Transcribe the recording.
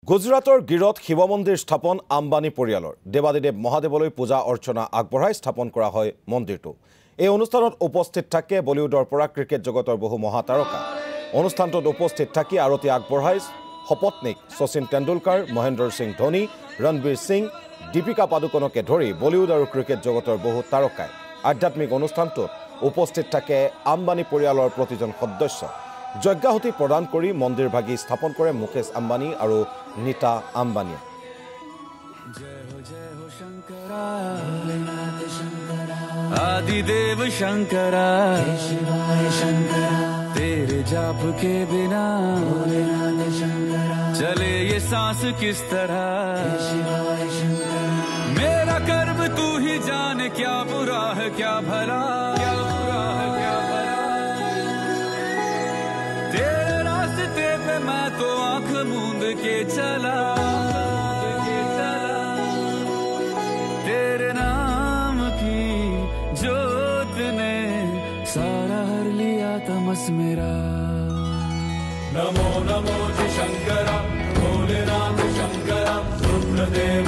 গুজৰাটৰ গিৰত শিৱ মন্দিৰ স্থাপন আম্বানী পৰিয়ালৰ দেৱাদিদেৱ মহাদেৱলৈ পূজা অৰ্চনা আগবঢ়াই স্থাপন কৰা হয় মন্দিৰটো। এই অনুষ্ঠানত উপস্থিত থাকে বলিউডৰ পৰা ক্ৰিকেট জগতৰ বহু মহাতাৰকা। অনুষ্ঠানটোত উপস্থিত থাকি আৰতি আগবঢ়াই সপত্নীক শচীন তেণ্ডুলকাৰ, মহেন্দ্ৰ সিং ধোনী, ৰণবীৰ সিং, দীপিকা পাডুকনকে ধৰি বলিউড আৰু ক্ৰিকেট জগতৰ বহু তাৰকাই। আধ্যাত্মিক অনুষ্ঠানটোত উপস্থিত থাকে আম্বানী পৰিয়ালৰ প্ৰতিজন সদস্য। যজ্ঞাহুতি প্ৰদান কৰি মন্দিৰ ভাগি স্থাপন কৰে মুকেশ আম্বানী আৰু নীতা আম্বানীয়ে। आदिदेव शंकरा तेरे जाप के बिना चले ये सांस किस तरह। मेरा कर्म तू ही जाने, क्या बुरा है क्या भला, क्या बुरा है क्या भला। तेरे रास्ते पे मैं तो आंख मूंद के चला, तेरे नाम की जोत ने सारा हर लिया तमस मेरा। नमो नमो जी शंकरा, भोलेनाथ शंकरा, रुद्रदेव